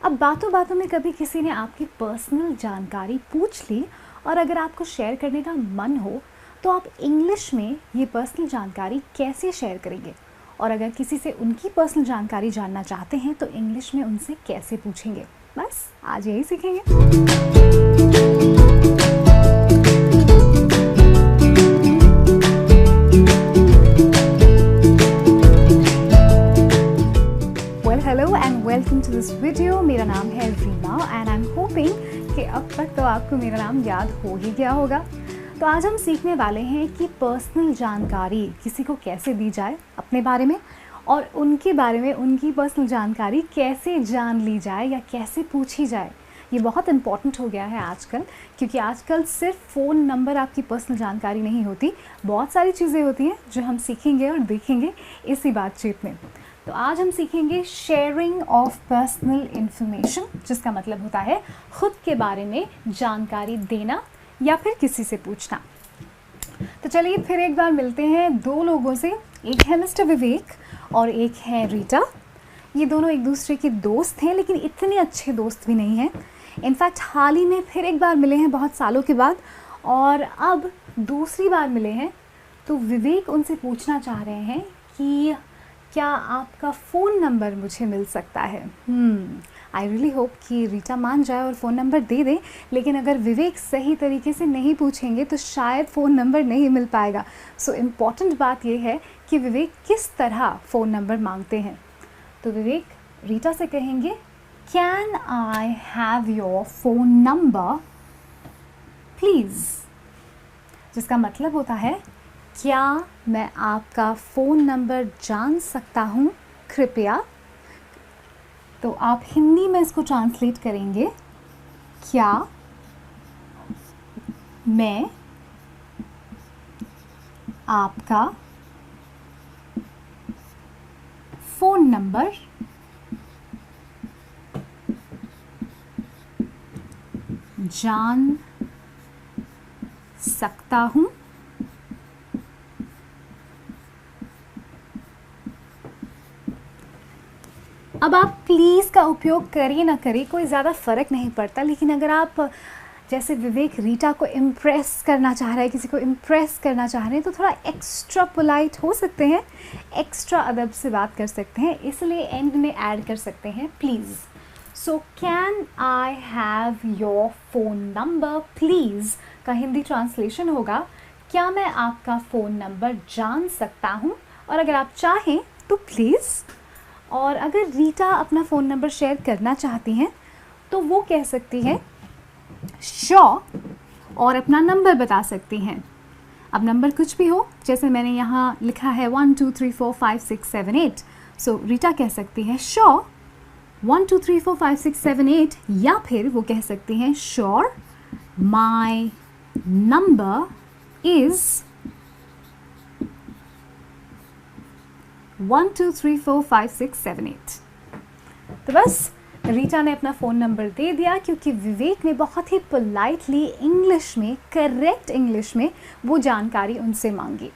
अब बातों बातों में कभी किसी ने आपकी पर्सनल जानकारी पूछ ली और अगर आपको शेयर करने का मन हो तो आप इंग्लिश में ये पर्सनल जानकारी कैसे शेयर करेंगे, और अगर किसी से उनकी पर्सनल जानकारी जानना चाहते हैं तो इंग्लिश में उनसे कैसे पूछेंगे। बस आज यही सीखेंगे। Hello and welcome to this video. मेरा नाम है Reema and I am hoping कि अब तक तो आपको मेरा नाम याद हो ही गया होगा। तो आज हम सीखने वाले हैं कि पर्सनल जानकारी किसी को कैसे दी जाए अपने बारे में, और उनके बारे में उनकी पर्सनल जानकारी कैसे जान ली जाए या कैसे पूछी जाए। ये बहुत इंपॉर्टेंट हो गया है आजकल, क्योंकि आजकल सिर्फ फ़ोन नंबर आपकी पर्सनल जानकारी नहीं होती, बहुत सारी चीज़ें होती हैं जो हम सीखेंगे और देखेंगे इसी बातचीत में। तो आज हम सीखेंगे शेयरिंग ऑफ पर्सनल इंफॉर्मेशन, जिसका मतलब होता है खुद के बारे में जानकारी देना या फिर किसी से पूछना। तो चलिए फिर एक बार मिलते हैं दो लोगों से। एक है मिस्टर विवेक और एक है रीटा। ये दोनों एक दूसरे के दोस्त हैं, लेकिन इतने अच्छे दोस्त भी नहीं हैं। इनफैक्ट हाल ही में फिर एक बार मिले हैं बहुत सालों के बाद, और अब दूसरी बार मिले हैं। तो विवेक उनसे पूछना चाह रहे हैं कि क्या आपका फ़ोन नंबर मुझे मिल सकता है। आई रियली होप कि रीटा मान जाए और फ़ोन नंबर दे दे, लेकिन अगर विवेक सही तरीके से नहीं पूछेंगे तो शायद फ़ोन नंबर नहीं मिल पाएगा। सो इम्पॉर्टेंट बात यह है कि विवेक किस तरह फ़ोन नंबर मांगते हैं। तो विवेक रीटा से कहेंगे, can I have your phone number please, जिसका मतलब होता है क्या मैं आपका फ़ोन नंबर जान सकता हूँ कृपया। तो आप हिंदी में इसको ट्रांसलेट करेंगे, क्या मैं आपका फ़ोन नंबर जान सकता हूँ। अब आप प्लीज़ का उपयोग करें ना करें कोई ज़्यादा फ़र्क नहीं पड़ता, लेकिन अगर आप जैसे विवेक रीटा को इम्प्रेस करना चाह रहे हैं, किसी को इम्प्रेस करना चाह रहे हैं, तो थोड़ा एक्स्ट्रा पोलाइट हो सकते हैं, एक्स्ट्रा अदब से बात कर सकते हैं, इसलिए एंड में ऐड कर सकते हैं please. So can I have your phone number please का हिंदी ट्रांसलेशन होगा, क्या मैं आपका फ़ोन नंबर जान सकता हूँ। और अगर आप चाहें तो प्लीज़। और अगर रीटा अपना फ़ोन नंबर शेयर करना चाहती हैं तो वो कह सकती है श्योर, और अपना नंबर बता सकती हैं। अब नंबर कुछ भी हो, जैसे मैंने यहाँ लिखा है 1 2 3 4 5 6 7 8। सो रीटा कह सकती है श्योर 1 2 3 4 5 6 7 8, या फिर वो कह सकती हैं श्योर माई नंबर इज़ 1 2 3 4 5 6 7 8। तो बस रीटा ने अपना फ़ोन नंबर दे दिया, क्योंकि विवेक ने बहुत ही पोलाइटली इंग्लिश में, करेक्ट इंग्लिश में वो जानकारी उनसे मांगी।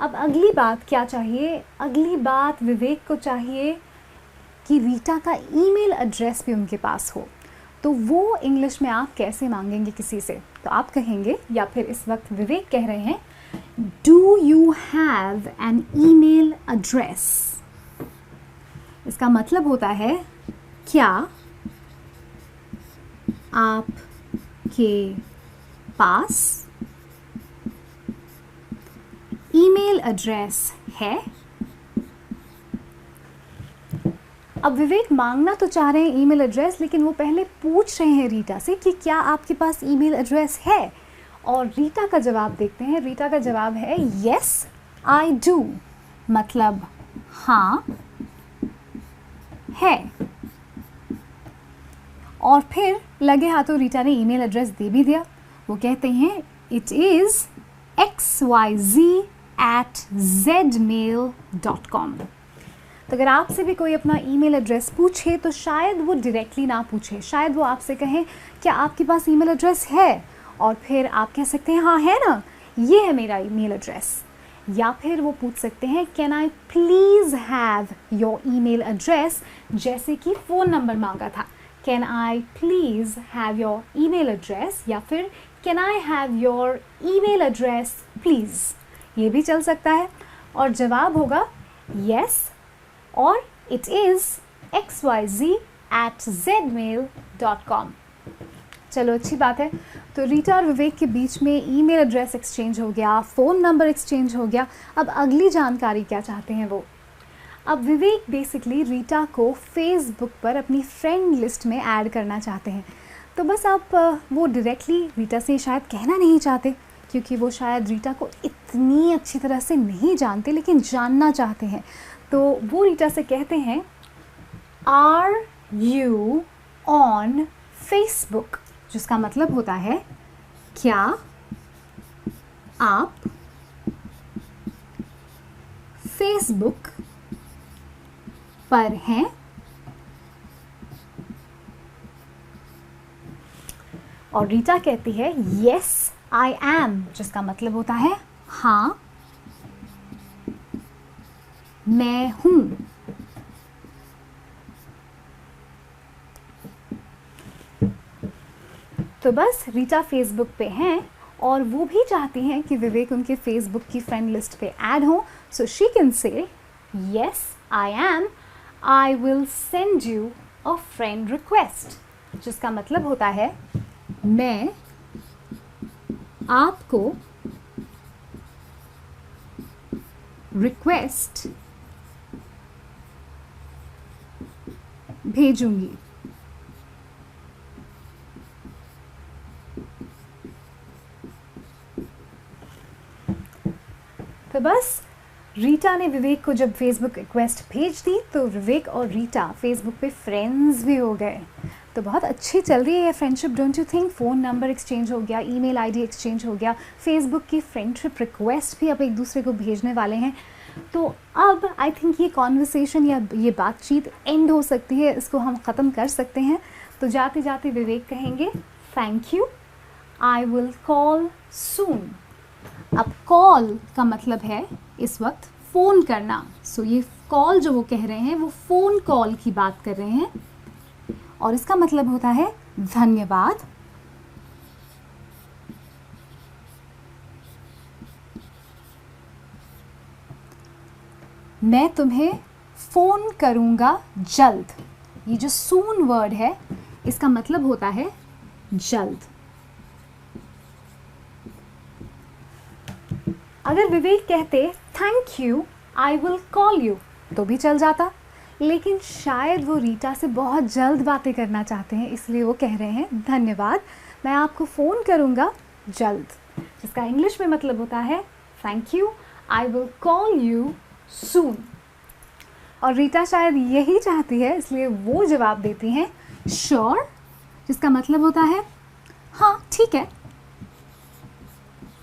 अब अगली बात क्या चाहिए? अगली बात विवेक को चाहिए कि रीटा का ईमेल एड्रेस भी उनके पास हो। तो वो इंग्लिश में आप कैसे मांगेंगे किसी से? तो आप कहेंगे, या फिर इस वक्त विवेक कह रहे हैं, Do you have an email address? इसका मतलब होता है क्या आपके पास ईमेल एड्रेस है? अब विवेक मांगना तो चाह रहे हैं ईमेल एड्रेस, लेकिन वो पहले पूछ रहे हैं रीटा से कि क्या आपके पास ईमेल एड्रेस है। और रीटा का जवाब देखते हैं। रीटा का जवाब है यस आई डू, मतलब हाँ है। और फिर लगे हाथों रीटा ने ईमेल एड्रेस दे भी दिया। वो कहते हैं इट इज़ xyz@zmail.com। तो अगर आपसे भी कोई अपना ईमेल एड्रेस पूछे तो शायद वो डायरेक्टली ना पूछे, शायद वो आपसे कहें क्या आपके पास ईमेल एड्रेस है, और फिर आप कह सकते हैं हाँ है ना, ये है मेरा ईमेल एड्रेस। या फिर वो पूछ सकते हैं can I please have your email address, जैसे कि फ़ोन नंबर मांगा था। Can I please have your email address, या फिर can I have your email address please, ये भी चल सकता है। और जवाब होगा यस और इट इज xyz@zmail.com। चलो अच्छी बात है। तो रीटा और विवेक के बीच में ईमेल एड्रेस एक्सचेंज हो गया, फ़ोन नंबर एक्सचेंज हो गया। अब अगली जानकारी क्या चाहते हैं वो। अब विवेक बेसिकली रीटा को फेसबुक पर अपनी फ्रेंड लिस्ट में ऐड करना चाहते हैं। तो बस आप वो डायरेक्टली रीटा से शायद कहना नहीं चाहते, क्योंकि वो शायद रीटा को इतनी अच्छी तरह से नहीं जानते, लेकिन जानना चाहते हैं। तो वो रीटा से कहते हैं आर यू ऑन फेसबुक, जिसका मतलब होता है क्या आप फेसबुक पर हैं। और रीटा कहती है यस आई एम, जिसका मतलब होता है हाँ मैं हूं। तो बस रीटा फेसबुक पे हैं और वो भी चाहती हैं कि विवेक उनके फेसबुक की फ्रेंड लिस्ट पे ऐड हो। So she can say yes I am, I will send you a friend request, जिसका मतलब होता है मैं आपको रिक्वेस्ट भेजूंगी। तो बस रीटा ने विवेक को जब फेसबुक रिक्वेस्ट भेज दी तो विवेक और रीटा फेसबुक पे फ्रेंड्स भी हो गए। तो बहुत अच्छी चल रही है ये friendship, don't you think. Phone number exchange हो गया, ईमेल आईडी एक्सचेंज हो गया, फेसबुक की फ्रेंडशिप रिक्वेस्ट भी अब एक दूसरे को भेजने वाले हैं। तो अब आई थिंक ये कॉन्वर्सेशन या ये बातचीत एंड हो सकती है, इसको हम ख़त्म कर सकते हैं। तो जाते जाते विवेक कहेंगे thank you, I will call soon. अब कॉल का मतलब है इस वक्त फ़ोन करना। सो ये कॉल जो वो कह रहे हैं वो फ़ोन कॉल की बात कर रहे हैं और इसका मतलब होता है धन्यवाद। मैं तुम्हें फ़ोन करूँगा जल्द। ये जो सून वर्ड है इसका मतलब होता है जल्द। अगर विवेक कहते thank you I will call you तो भी चल जाता, लेकिन शायद वो रीटा से बहुत जल्द बातें करना चाहते हैं, इसलिए वो कह रहे हैं धन्यवाद, मैं आपको फ़ोन करूँगा जल्द, जिसका इंग्लिश में मतलब होता है thank you I will call you soon. और रीटा शायद यही चाहती है, इसलिए वो जवाब देती हैं श्योर, जिसका मतलब होता है हाँ ठीक है।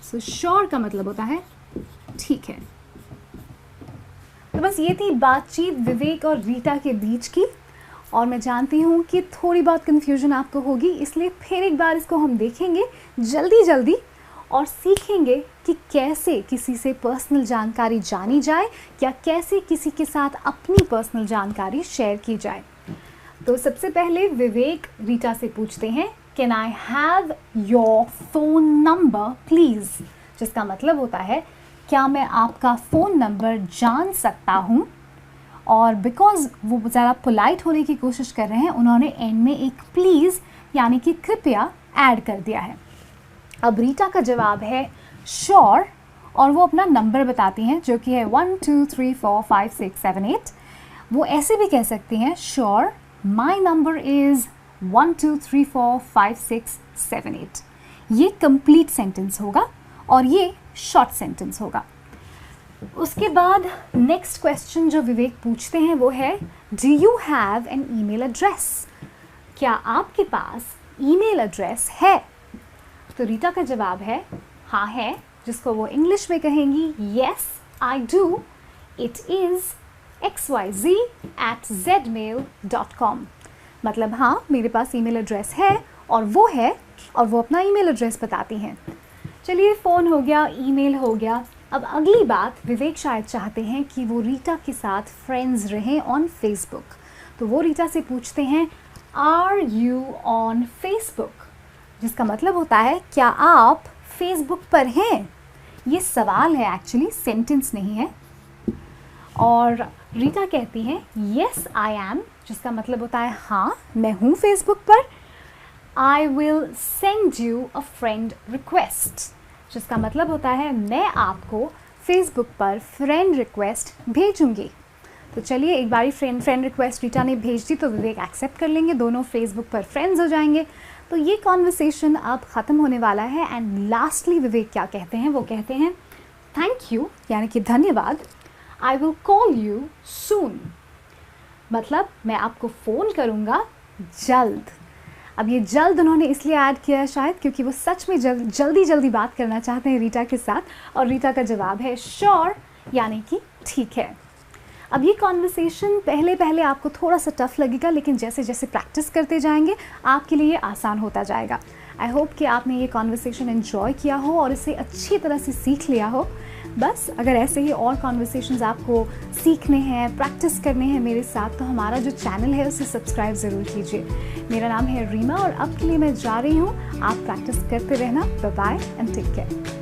सो श्योर का मतलब होता है ठीक है। तो बस ये थी बातचीत विवेक और रीटा के बीच की, और मैं जानती हूँ कि थोड़ी बहुत कन्फ्यूजन आपको होगी, इसलिए फिर एक बार इसको हम देखेंगे जल्दी जल्दी और सीखेंगे कि कैसे किसी से पर्सनल जानकारी जानी जाए या कैसे किसी के साथ अपनी पर्सनल जानकारी शेयर की जाए। तो सबसे पहले विवेक रीटा से पूछते हैं can I have your phone number please, जिसका मतलब होता है क्या मैं आपका फ़ोन नंबर जान सकता हूँ। और बिकॉज़ वो ज़्यादा पोलाइट होने की कोशिश कर रहे हैं, उन्होंने एंड में एक प्लीज़ यानी कि कृपया ऐड कर दिया है। अब रीटा का जवाब है श्योर और वो अपना नंबर बताती हैं जो कि है 1 2 3 4 5 6 7 8। वो ऐसे भी कह सकती हैं श्योर माई नंबर इज़ 1 2 3 4 5 6 7 8। ये कंप्लीट सेंटेंस होगा और ये शॉर्ट सेंटेंस होगा। उसके बाद नेक्स्ट क्वेश्चन जो विवेक पूछते हैं वो है do you have an email address, क्या आपके पास ईमेल एड्रेस है। तो रीटा का जवाब है हाँ है, जिसको वो इंग्लिश में कहेंगी yes I do, it is xyz@zmail.com। मतलब हाँ मेरे पास ईमेल एड्रेस है और वो अपना ईमेल एड्रेस बताती हैं। चलिए फ़ोन हो गया, ईमेल हो गया। अब अगली बात, विवेक शायद चाहते हैं कि वो रीटा के साथ फ्रेंड्स रहें ऑन फेसबुक। तो वो रीटा से पूछते हैं आर यू ऑन फेसबुक, जिसका मतलब होता है क्या आप फेसबुक पर हैं। ये सवाल है एक्चुअली, सेंटेंस नहीं है। और रीटा कहती है येस आई एम, जिसका मतलब होता है हाँ मैं हूँ फेसबुक पर। I will send you a friend request, जिसका मतलब होता है मैं आपको फेसबुक पर फ्रेंड रिक्वेस्ट भेजूंगी। तो चलिए एक बारी फ्रेंड रिक्वेस्ट रीटा ने भेज दी तो विवेक एक्सेप्ट कर लेंगे, दोनों फेसबुक पर फ्रेंड्स हो जाएंगे। तो ये कॉन्वर्सेशन अब ख़त्म होने वाला है। एंड लास्टली विवेक क्या कहते हैं, वो कहते हैं थैंक यू यानी कि धन्यवाद, आई विल कॉल यू सून, मतलब मैं आपको फ़ोन करूँगा जल्द। अब ये जल्द उन्होंने इसलिए ऐड किया है शायद क्योंकि वो सच में जल्दी बात करना चाहते हैं रीटा के साथ, और रीटा का जवाब है श्योर यानी कि ठीक है। अब ये कॉन्वर्सेशन पहले आपको थोड़ा सा टफ लगेगा, लेकिन जैसे जैसे प्रैक्टिस करते जाएंगे आपके लिए आसान होता जाएगा। आई होप कि आपने ये कॉन्वर्सेशन एंजॉय किया हो और इसे अच्छी तरह से सीख लिया हो। बस अगर ऐसे ही और कॉन्वर्सेशंस आपको सीखने हैं, प्रैक्टिस करने हैं मेरे साथ, तो हमारा जो चैनल है उसे सब्सक्राइब ज़रूर कीजिए। मेरा नाम है रीमा और अब के लिए मैं जा रही हूँ। आप प्रैक्टिस करते रहना। Bye bye and take care.